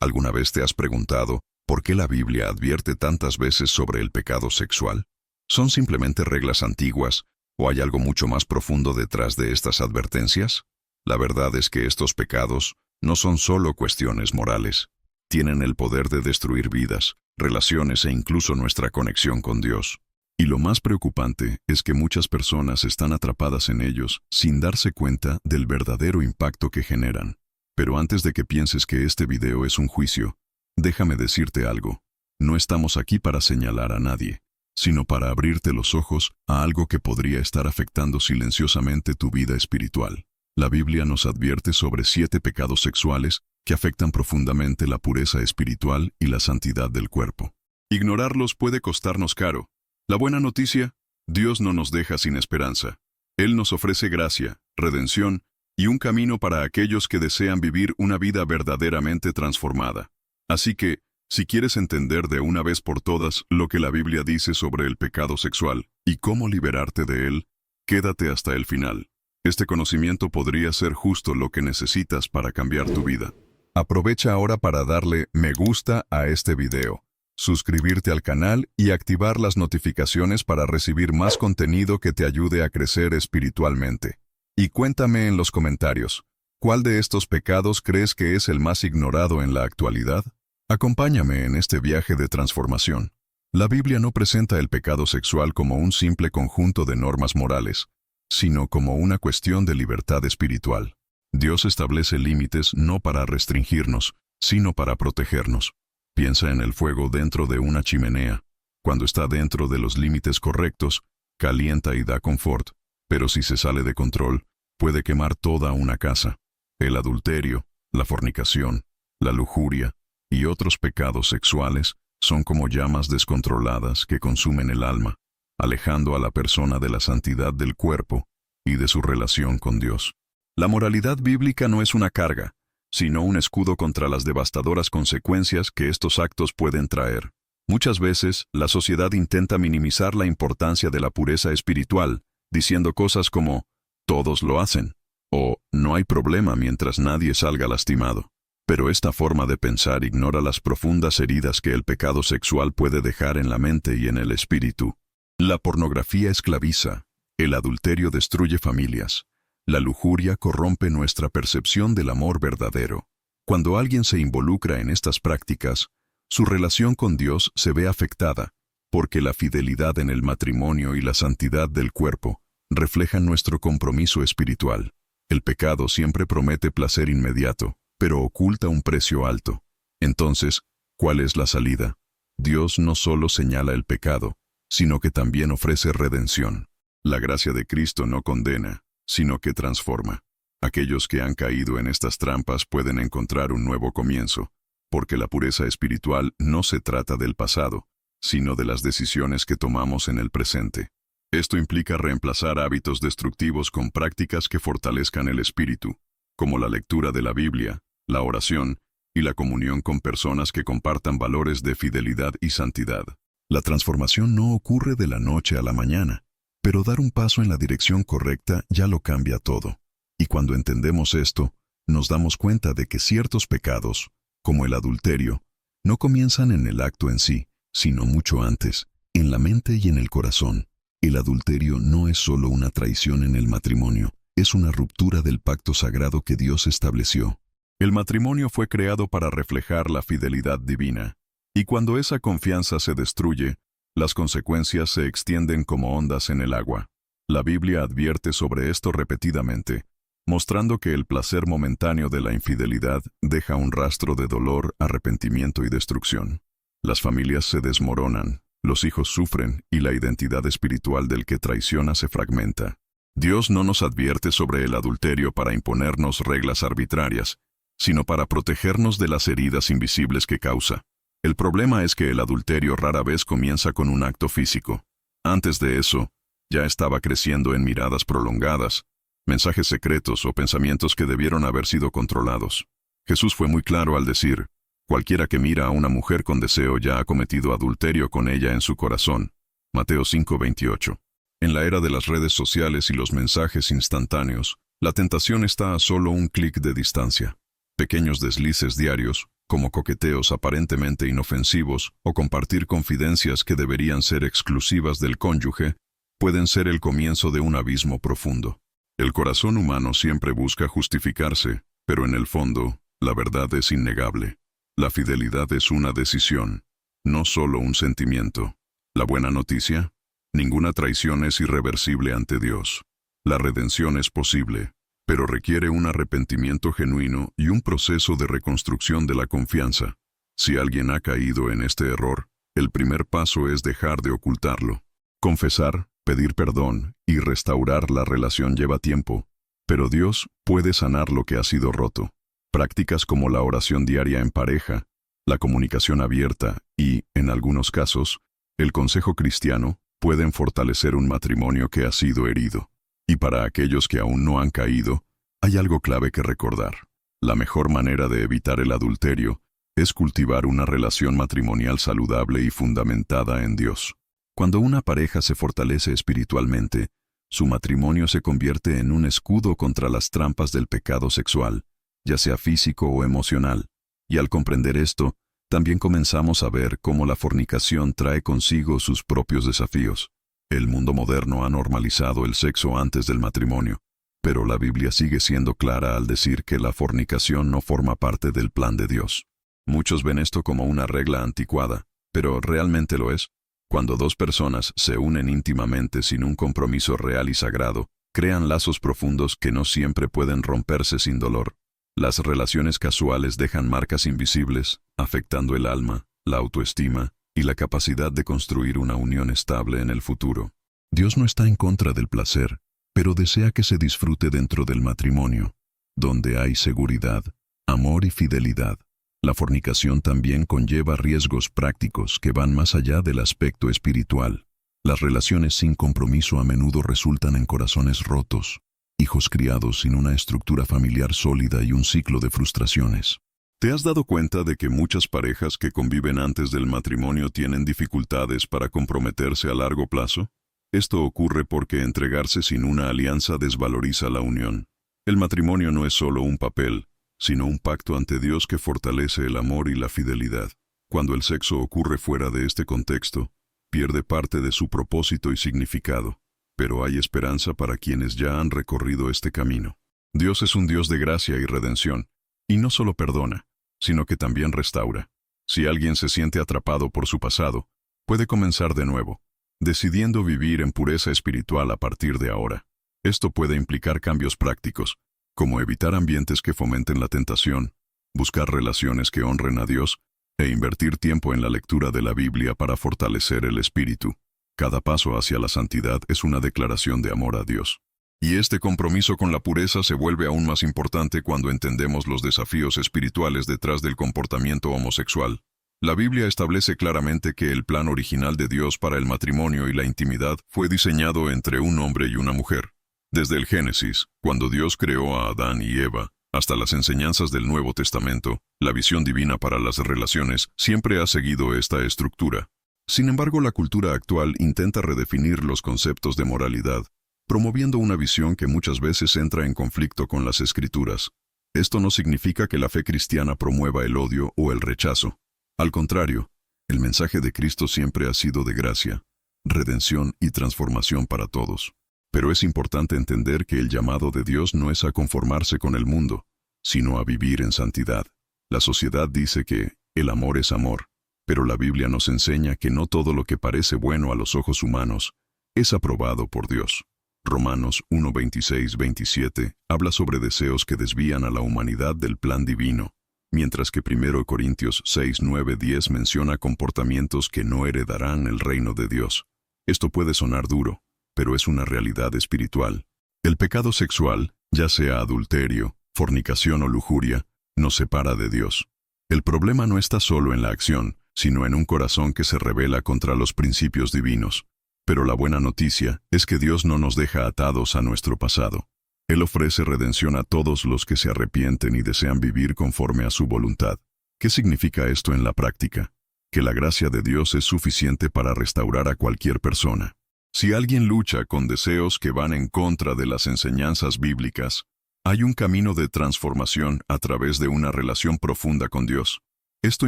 ¿Alguna vez te has preguntado por qué la Biblia advierte tantas veces sobre el pecado sexual? ¿Son simplemente reglas antiguas o hay algo mucho más profundo detrás de estas advertencias? La verdad es que estos pecados no son solo cuestiones morales. Tienen el poder de destruir vidas, relaciones e incluso nuestra conexión con Dios. Y lo más preocupante es que muchas personas están atrapadas en ellos sin darse cuenta del verdadero impacto que generan. Pero antes de que pienses que este video es un juicio, déjame decirte algo. No estamos aquí para señalar a nadie, sino para abrirte los ojos a algo que podría estar afectando silenciosamente tu vida espiritual. La Biblia nos advierte sobre 7 pecados sexuales que afectan profundamente la pureza espiritual y la santidad del cuerpo. Ignorarlos puede costarnos caro. La buena noticia: Dios no nos deja sin esperanza. Él nos ofrece gracia, redención y un camino para aquellos que desean vivir una vida verdaderamente transformada. Así que, si quieres entender de una vez por todas lo que la Biblia dice sobre el pecado sexual y cómo liberarte de él, quédate hasta el final. Este conocimiento podría ser justo lo que necesitas para cambiar tu vida. Aprovecha ahora para darle me gusta a este video, suscribirte al canal y activar las notificaciones para recibir más contenido que te ayude a crecer espiritualmente. Y cuéntame en los comentarios, ¿cuál de estos pecados crees que es el más ignorado en la actualidad? Acompáñame en este viaje de transformación. La Biblia no presenta el pecado sexual como un simple conjunto de normas morales, sino como una cuestión de libertad espiritual. Dios establece límites no para restringirnos, sino para protegernos. Piensa en el fuego dentro de una chimenea. Cuando está dentro de los límites correctos, calienta y da confort, pero si se sale de control, puede quemar toda una casa. El adulterio, la fornicación, la lujuria y otros pecados sexuales son como llamas descontroladas que consumen el alma, alejando a la persona de la santidad del cuerpo y de su relación con Dios. La moralidad bíblica no es una carga, sino un escudo contra las devastadoras consecuencias que estos actos pueden traer. Muchas veces, la sociedad intenta minimizar la importancia de la pureza espiritual, diciendo cosas como, todos lo hacen, o no hay problema mientras nadie salga lastimado. Pero esta forma de pensar ignora las profundas heridas que el pecado sexual puede dejar en la mente y en el espíritu. La pornografía esclaviza, el adulterio destruye familias, la lujuria corrompe nuestra percepción del amor verdadero. Cuando alguien se involucra en estas prácticas, su relación con Dios se ve afectada, porque la fidelidad en el matrimonio y la santidad del cuerpo reflejan nuestro compromiso espiritual. El pecado siempre promete placer inmediato, pero oculta un precio alto. Entonces, ¿cuál es la salida? Dios no solo señala el pecado, sino que también ofrece redención. La gracia de Cristo no condena, sino que transforma. Aquellos que han caído en estas trampas pueden encontrar un nuevo comienzo, porque la pureza espiritual no se trata del pasado, sino de las decisiones que tomamos en el presente. Esto implica reemplazar hábitos destructivos con prácticas que fortalezcan el espíritu, como la lectura de la Biblia, la oración y la comunión con personas que compartan valores de fidelidad y santidad. La transformación no ocurre de la noche a la mañana, pero dar un paso en la dirección correcta ya lo cambia todo. Y cuando entendemos esto, nos damos cuenta de que ciertos pecados, como el adulterio, no comienzan en el acto en sí, sino mucho antes, en la mente y en el corazón. El adulterio no es solo una traición en el matrimonio, es una ruptura del pacto sagrado que Dios estableció. El matrimonio fue creado para reflejar la fidelidad divina, y cuando esa confianza se destruye, las consecuencias se extienden como ondas en el agua. La Biblia advierte sobre esto repetidamente, mostrando que el placer momentáneo de la infidelidad deja un rastro de dolor, arrepentimiento y destrucción. Las familias se desmoronan, los hijos sufren y la identidad espiritual del que traiciona se fragmenta. Dios no nos advierte sobre el adulterio para imponernos reglas arbitrarias, sino para protegernos de las heridas invisibles que causa. El problema es que el adulterio rara vez comienza con un acto físico. Antes de eso, ya estaba creciendo en miradas prolongadas, mensajes secretos o pensamientos que debieron haber sido controlados. Jesús fue muy claro al decir, cualquiera que mira a una mujer con deseo ya ha cometido adulterio con ella en su corazón. Mateo 5:28. En la era de las redes sociales y los mensajes instantáneos, la tentación está a solo un clic de distancia. Pequeños deslices diarios, como coqueteos aparentemente inofensivos o compartir confidencias que deberían ser exclusivas del cónyuge, pueden ser el comienzo de un abismo profundo. El corazón humano siempre busca justificarse, pero en el fondo, la verdad es innegable. La fidelidad es una decisión, no solo un sentimiento. La buena noticia: ninguna traición es irreversible ante Dios. La redención es posible, pero requiere un arrepentimiento genuino y un proceso de reconstrucción de la confianza. Si alguien ha caído en este error, el primer paso es dejar de ocultarlo. Confesar, pedir perdón y restaurar la relación lleva tiempo, pero Dios puede sanar lo que ha sido roto. Prácticas como la oración diaria en pareja, la comunicación abierta y, en algunos casos, el consejo cristiano pueden fortalecer un matrimonio que ha sido herido. Y para aquellos que aún no han caído, hay algo clave que recordar. La mejor manera de evitar el adulterio es cultivar una relación matrimonial saludable y fundamentada en Dios. Cuando una pareja se fortalece espiritualmente, su matrimonio se convierte en un escudo contra las trampas del pecado sexual, ya sea físico o emocional. Y al comprender esto, también comenzamos a ver cómo la fornicación trae consigo sus propios desafíos. El mundo moderno ha normalizado el sexo antes del matrimonio, pero la Biblia sigue siendo clara al decir que la fornicación no forma parte del plan de Dios. Muchos ven esto como una regla anticuada, pero realmente lo es. Cuando dos personas se unen íntimamente sin un compromiso real y sagrado, crean lazos profundos que no siempre pueden romperse sin dolor. Las relaciones casuales dejan marcas invisibles, afectando el alma, la autoestima y la capacidad de construir una unión estable en el futuro. Dios no está en contra del placer, pero desea que se disfrute dentro del matrimonio, donde hay seguridad, amor y fidelidad. La fornicación también conlleva riesgos prácticos que van más allá del aspecto espiritual. Las relaciones sin compromiso a menudo resultan en corazones rotos, hijos criados sin una estructura familiar sólida y un ciclo de frustraciones. ¿Te has dado cuenta de que muchas parejas que conviven antes del matrimonio tienen dificultades para comprometerse a largo plazo? Esto ocurre porque entregarse sin una alianza desvaloriza la unión. El matrimonio no es solo un papel, sino un pacto ante Dios que fortalece el amor y la fidelidad. Cuando el sexo ocurre fuera de este contexto, pierde parte de su propósito y significado. Pero hay esperanza para quienes ya han recorrido este camino. Dios es un Dios de gracia y redención, y no solo perdona, sino que también restaura. Si alguien se siente atrapado por su pasado, puede comenzar de nuevo, decidiendo vivir en pureza espiritual a partir de ahora. Esto puede implicar cambios prácticos, como evitar ambientes que fomenten la tentación, buscar relaciones que honren a Dios, e invertir tiempo en la lectura de la Biblia para fortalecer el espíritu. Cada paso hacia la santidad es una declaración de amor a Dios. Y este compromiso con la pureza se vuelve aún más importante cuando entendemos los desafíos espirituales detrás del comportamiento homosexual. La Biblia establece claramente que el plan original de Dios para el matrimonio y la intimidad fue diseñado entre un hombre y una mujer. Desde el Génesis, cuando Dios creó a Adán y Eva, hasta las enseñanzas del Nuevo Testamento, la visión divina para las relaciones siempre ha seguido esta estructura. Sin embargo, la cultura actual intenta redefinir los conceptos de moralidad, promoviendo una visión que muchas veces entra en conflicto con las Escrituras. Esto no significa que la fe cristiana promueva el odio o el rechazo. Al contrario, el mensaje de Cristo siempre ha sido de gracia, redención y transformación para todos. Pero es importante entender que el llamado de Dios no es a conformarse con el mundo, sino a vivir en santidad. La sociedad dice que el amor es amor, pero la Biblia nos enseña que no todo lo que parece bueno a los ojos humanos es aprobado por Dios. Romanos 1:26-27 habla sobre deseos que desvían a la humanidad del plan divino, mientras que 1 Corintios 6:9-10 menciona comportamientos que no heredarán el reino de Dios. Esto puede sonar duro, pero es una realidad espiritual. El pecado sexual, ya sea adulterio, fornicación o lujuria, nos separa de Dios. El problema no está solo en la acción, sino en un corazón que se rebela contra los principios divinos. Pero la buena noticia es que Dios no nos deja atados a nuestro pasado. Él ofrece redención a todos los que se arrepienten y desean vivir conforme a su voluntad. ¿Qué significa esto en la práctica? Que la gracia de Dios es suficiente para restaurar a cualquier persona. Si alguien lucha con deseos que van en contra de las enseñanzas bíblicas, hay un camino de transformación a través de una relación profunda con Dios. Esto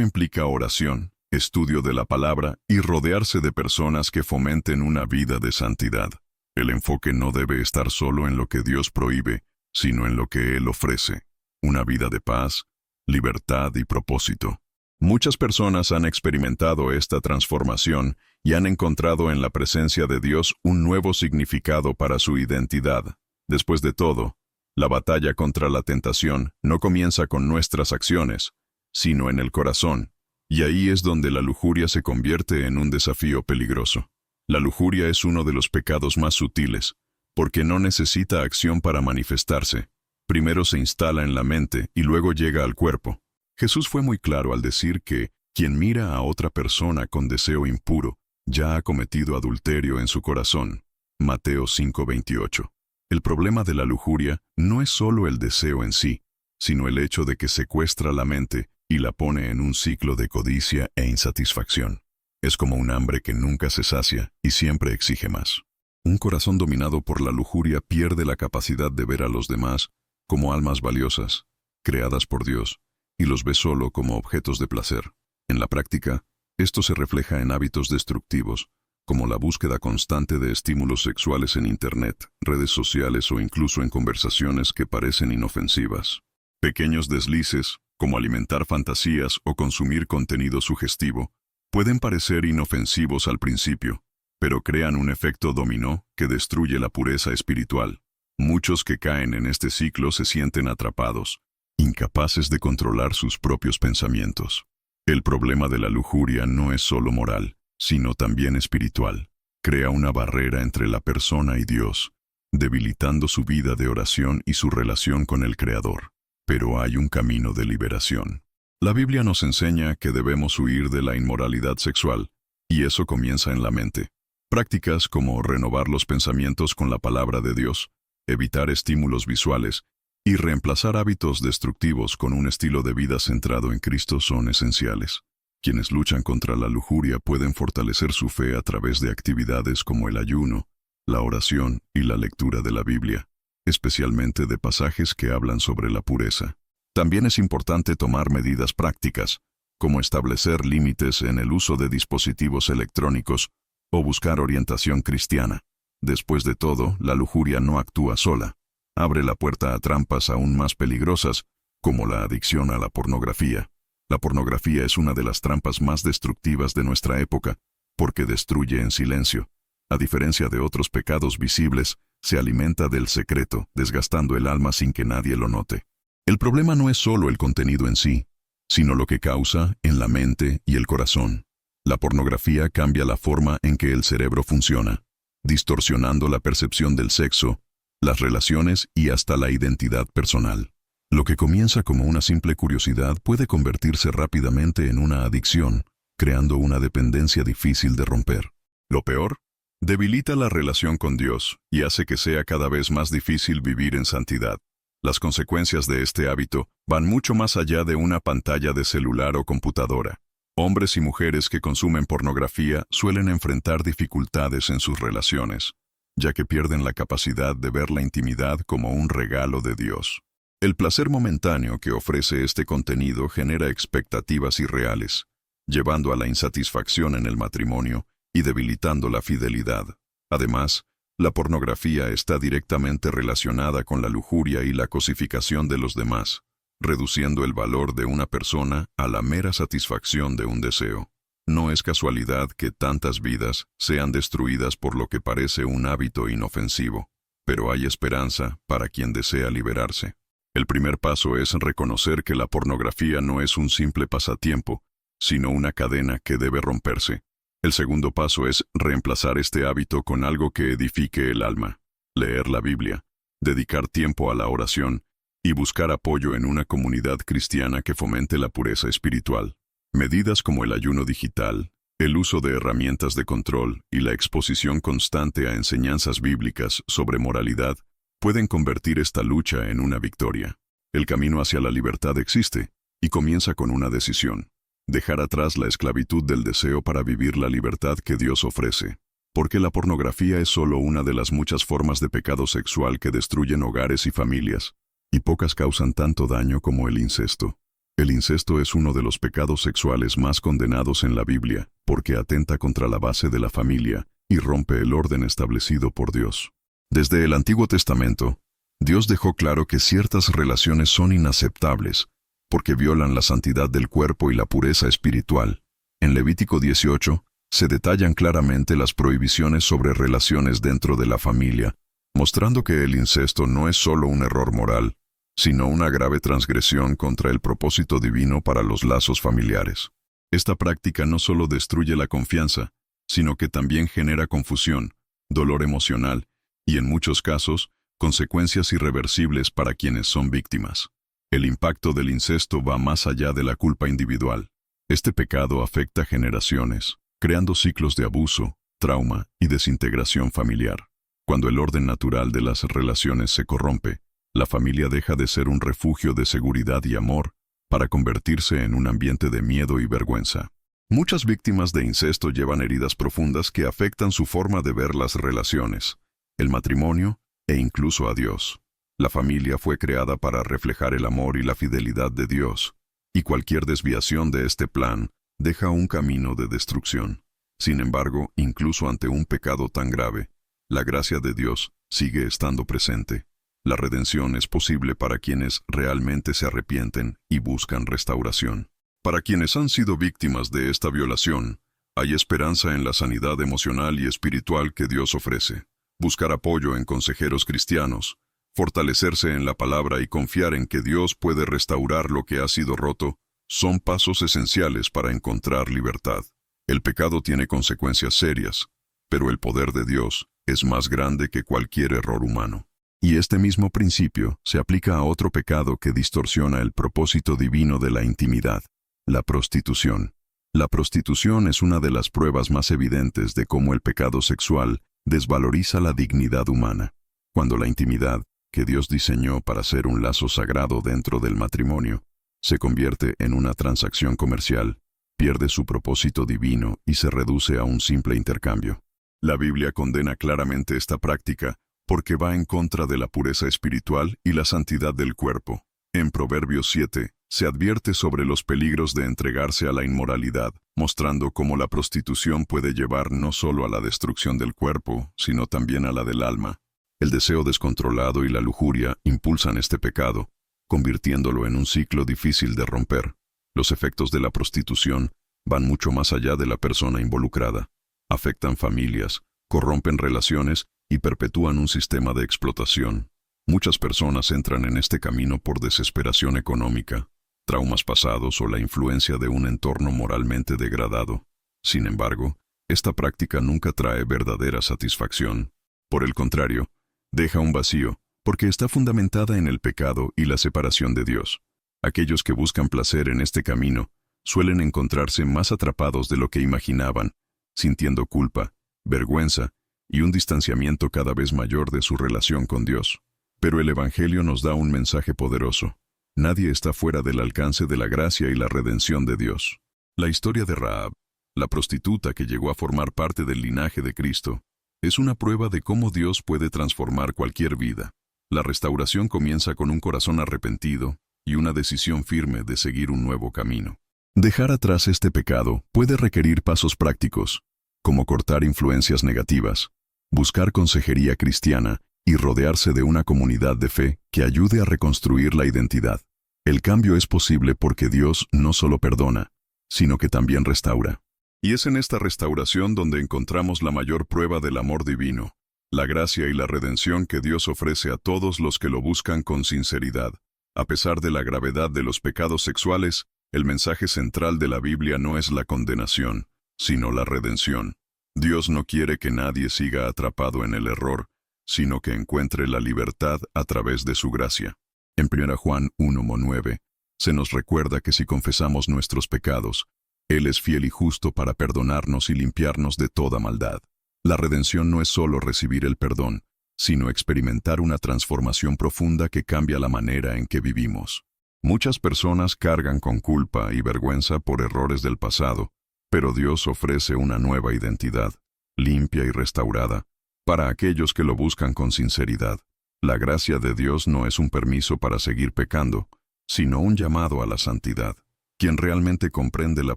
implica oración, estudio de la palabra y rodearse de personas que fomenten una vida de santidad. El enfoque no debe estar solo en lo que Dios prohíbe, sino en lo que Él ofrece, una vida de paz, libertad y propósito. Muchas personas han experimentado esta transformación y han encontrado en la presencia de Dios un nuevo significado para su identidad. Después de todo, la batalla contra la tentación no comienza con nuestras acciones, sino en el corazón, y ahí es donde la lujuria se convierte en un desafío peligroso. La lujuria es uno de los pecados más sutiles, porque no necesita acción para manifestarse. Primero se instala en la mente y luego llega al cuerpo. Jesús fue muy claro al decir que quien mira a otra persona con deseo impuro ya ha cometido adulterio en su corazón. Mateo 5:28. El problema de la lujuria no es solo el deseo en sí, sino el hecho de que secuestra la mente y la pone en un ciclo de codicia e insatisfacción. Es como un hambre que nunca se sacia y siempre exige más. Un corazón dominado por la lujuria pierde la capacidad de ver a los demás como almas valiosas, creadas por Dios, y los ve solo como objetos de placer. En la práctica, esto se refleja en hábitos destructivos, como la búsqueda constante de estímulos sexuales en Internet, redes sociales o incluso en conversaciones que parecen inofensivas. Pequeños deslices, como alimentar fantasías o consumir contenido sugestivo, pueden parecer inofensivos al principio, pero crean un efecto dominó que destruye la pureza espiritual. Muchos que caen en este ciclo se sienten atrapados, incapaces de controlar sus propios pensamientos. El problema de la lujuria no es solo moral, sino también espiritual. Crea una barrera entre la persona y Dios, debilitando su vida de oración y su relación con el Creador. Pero hay un camino de liberación. La Biblia nos enseña que debemos huir de la inmoralidad sexual, y eso comienza en la mente. Prácticas como renovar los pensamientos con la palabra de Dios, evitar estímulos visuales y reemplazar hábitos destructivos con un estilo de vida centrado en Cristo son esenciales. Quienes luchan contra la lujuria pueden fortalecer su fe a través de actividades como el ayuno, la oración y la lectura de la Biblia, especialmente de pasajes que hablan sobre la pureza. También es importante tomar medidas prácticas, como establecer límites en el uso de dispositivos electrónicos o buscar orientación cristiana. Después de todo, la lujuria no actúa sola. Abre la puerta a trampas aún más peligrosas, como la adicción a la pornografía. La pornografía es una de las trampas más destructivas de nuestra época, porque destruye en silencio. A diferencia de otros pecados visibles, se alimenta del secreto, desgastando el alma sin que nadie lo note. El problema no es solo el contenido en sí, sino lo que causa en la mente y el corazón. La pornografía cambia la forma en que el cerebro funciona, distorsionando la percepción del sexo, las relaciones y hasta la identidad personal. Lo que comienza como una simple curiosidad puede convertirse rápidamente en una adicción, creando una dependencia difícil de romper. Lo peor, debilita la relación con Dios y hace que sea cada vez más difícil vivir en santidad. Las consecuencias de este hábito van mucho más allá de una pantalla de celular o computadora. Hombres y mujeres que consumen pornografía suelen enfrentar dificultades en sus relaciones, ya que pierden la capacidad de ver la intimidad como un regalo de Dios. El placer momentáneo que ofrece este contenido genera expectativas irreales, llevando a la insatisfacción en el matrimonio y debilitando la fidelidad. Además, la pornografía está directamente relacionada con la lujuria y la cosificación de los demás, reduciendo el valor de una persona a la mera satisfacción de un deseo. No es casualidad que tantas vidas sean destruidas por lo que parece un hábito inofensivo, pero hay esperanza para quien desea liberarse. El primer paso es reconocer que la pornografía no es un simple pasatiempo, sino una cadena que debe romperse. El segundo paso es reemplazar este hábito con algo que edifique el alma, leer la Biblia, dedicar tiempo a la oración y buscar apoyo en una comunidad cristiana que fomente la pureza espiritual. Medidas como el ayuno digital, el uso de herramientas de control y la exposición constante a enseñanzas bíblicas sobre moralidad pueden convertir esta lucha en una victoria. El camino hacia la libertad existe y comienza con una decisión: dejar atrás la esclavitud del deseo para vivir la libertad que Dios ofrece. Porque la pornografía es solo una de las muchas formas de pecado sexual que destruyen hogares y familias, y pocas causan tanto daño como el incesto. El incesto es uno de los pecados sexuales más condenados en la Biblia, porque atenta contra la base de la familia y rompe el orden establecido por Dios. Desde el Antiguo Testamento, Dios dejó claro que ciertas relaciones son inaceptables, porque violan la santidad del cuerpo y la pureza espiritual. En Levítico 18, se detallan claramente las prohibiciones sobre relaciones dentro de la familia, mostrando que el incesto no es solo un error moral, sino una grave transgresión contra el propósito divino para los lazos familiares. Esta práctica no solo destruye la confianza, sino que también genera confusión, dolor emocional y, en muchos casos, consecuencias irreversibles para quienes son víctimas. El impacto del incesto va más allá de la culpa individual. Este pecado afecta generaciones, creando ciclos de abuso, trauma y desintegración familiar. Cuando el orden natural de las relaciones se corrompe, la familia deja de ser un refugio de seguridad y amor para convertirse en un ambiente de miedo y vergüenza. Muchas víctimas de incesto llevan heridas profundas que afectan su forma de ver las relaciones, el matrimonio e incluso a Dios. La familia fue creada para reflejar el amor y la fidelidad de Dios, y cualquier desviación de este plan deja un camino de destrucción. Sin embargo, incluso ante un pecado tan grave, la gracia de Dios sigue estando presente. La redención es posible para quienes realmente se arrepienten y buscan restauración. Para quienes han sido víctimas de esta violación, hay esperanza en la sanidad emocional y espiritual que Dios ofrece. Buscar apoyo en consejeros cristianos, fortalecerse en la palabra y confiar en que Dios puede restaurar lo que ha sido roto, son pasos esenciales para encontrar libertad. El pecado tiene consecuencias serias, pero el poder de Dios es más grande que cualquier error humano. Y este mismo principio se aplica a otro pecado que distorsiona el propósito divino de la intimidad, la prostitución. La prostitución es una de las pruebas más evidentes de cómo el pecado sexual desvaloriza la dignidad humana. Cuando la intimidad, que Dios diseñó para ser un lazo sagrado dentro del matrimonio, se convierte en una transacción comercial, pierde su propósito divino y se reduce a un simple intercambio. La Biblia condena claramente esta práctica porque va en contra de la pureza espiritual y la santidad del cuerpo. En Proverbios 7, se advierte sobre los peligros de entregarse a la inmoralidad, mostrando cómo la prostitución puede llevar no solo a la destrucción del cuerpo, sino también a la del alma. El deseo descontrolado y la lujuria impulsan este pecado, convirtiéndolo en un ciclo difícil de romper. Los efectos de la prostitución van mucho más allá de la persona involucrada. Afectan familias, corrompen relaciones y perpetúan un sistema de explotación. Muchas personas entran en este camino por desesperación económica, traumas pasados o la influencia de un entorno moralmente degradado. Sin embargo, esta práctica nunca trae verdadera satisfacción. Por el contrario, deja un vacío, porque está fundamentada en el pecado y la separación de Dios. Aquellos que buscan placer en este camino suelen encontrarse más atrapados de lo que imaginaban, sintiendo culpa, vergüenza y un distanciamiento cada vez mayor de su relación con Dios. Pero el Evangelio nos da un mensaje poderoso. Nadie está fuera del alcance de la gracia y la redención de Dios. La historia de Rahab, la prostituta que llegó a formar parte del linaje de Cristo, es una prueba de cómo Dios puede transformar cualquier vida. La restauración comienza con un corazón arrepentido y una decisión firme de seguir un nuevo camino. Dejar atrás este pecado puede requerir pasos prácticos, como cortar influencias negativas, buscar consejería cristiana y rodearse de una comunidad de fe que ayude a reconstruir la identidad. El cambio es posible porque Dios no solo perdona, sino que también restaura. Y es en esta restauración donde encontramos la mayor prueba del amor divino, la gracia y la redención que Dios ofrece a todos los que lo buscan con sinceridad. A pesar de la gravedad de los pecados sexuales, el mensaje central de la Biblia no es la condenación, sino la redención. Dios no quiere que nadie siga atrapado en el error, sino que encuentre la libertad a través de su gracia. En 1 Juan 1:9, se nos recuerda que si confesamos nuestros pecados, Él es fiel y justo para perdonarnos y limpiarnos de toda maldad. La redención no es solo recibir el perdón, sino experimentar una transformación profunda que cambia la manera en que vivimos. Muchas personas cargan con culpa y vergüenza por errores del pasado, pero Dios ofrece una nueva identidad, limpia y restaurada, para aquellos que lo buscan con sinceridad. La gracia de Dios no es un permiso para seguir pecando, sino un llamado a la santidad. Quien realmente comprende la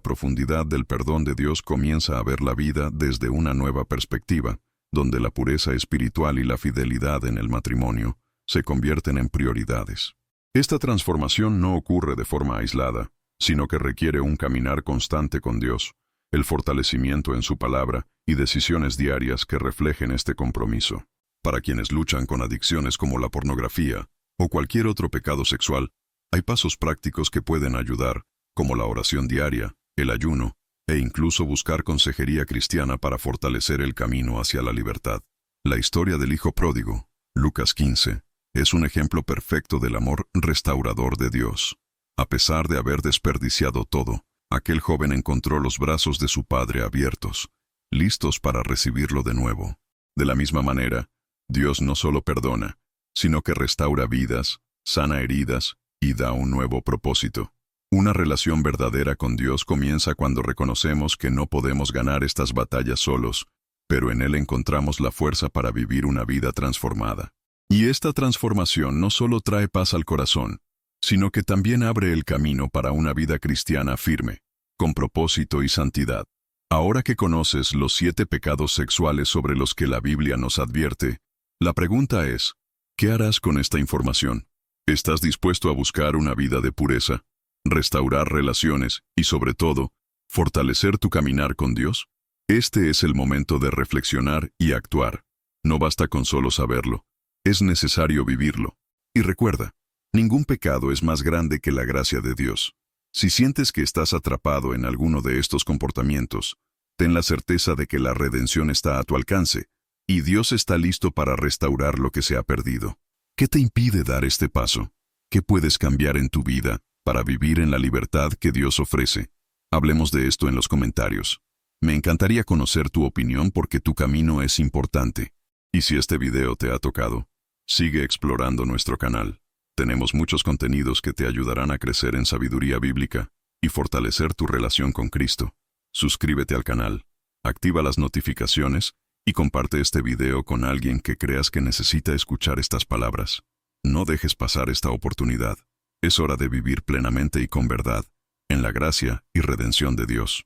profundidad del perdón de Dios comienza a ver la vida desde una nueva perspectiva, donde la pureza espiritual y la fidelidad en el matrimonio se convierten en prioridades. Esta transformación no ocurre de forma aislada, sino que requiere un caminar constante con Dios, el fortalecimiento en su palabra y decisiones diarias que reflejen este compromiso. Para quienes luchan con adicciones como la pornografía o cualquier otro pecado sexual, hay pasos prácticos que pueden ayudar, como la oración diaria, el ayuno, e incluso buscar consejería cristiana para fortalecer el camino hacia la libertad. La historia del hijo pródigo, Lucas 15, es un ejemplo perfecto del amor restaurador de Dios. A pesar de haber desperdiciado todo, aquel joven encontró los brazos de su padre abiertos, listos para recibirlo de nuevo. De la misma manera, Dios no solo perdona, sino que restaura vidas, sana heridas y da un nuevo propósito. Una relación verdadera con Dios comienza cuando reconocemos que no podemos ganar estas batallas solos, pero en Él encontramos la fuerza para vivir una vida transformada. Y esta transformación no solo trae paz al corazón, sino que también abre el camino para una vida cristiana firme, con propósito y santidad. Ahora que conoces los 7 pecados sexuales sobre los que la Biblia nos advierte, la pregunta es, ¿qué harás con esta información? ¿Estás dispuesto a buscar una vida de pureza, restaurar relaciones y, sobre todo, fortalecer tu caminar con Dios? Este es el momento de reflexionar y actuar. No basta con solo saberlo, es necesario vivirlo. Y recuerda, ningún pecado es más grande que la gracia de Dios. Si sientes que estás atrapado en alguno de estos comportamientos, ten la certeza de que la redención está a tu alcance, y Dios está listo para restaurar lo que se ha perdido. ¿Qué te impide dar este paso? ¿Qué puedes cambiar en tu vida para vivir en la libertad que Dios ofrece? Hablemos de esto en los comentarios. Me encantaría conocer tu opinión porque tu camino es importante. Y si este video te ha tocado, sigue explorando nuestro canal. Tenemos muchos contenidos que te ayudarán a crecer en sabiduría bíblica y fortalecer tu relación con Cristo. Suscríbete al canal, activa las notificaciones y comparte este video con alguien que creas que necesita escuchar estas palabras. No dejes pasar esta oportunidad. Es hora de vivir plenamente y con verdad, en la gracia y redención de Dios.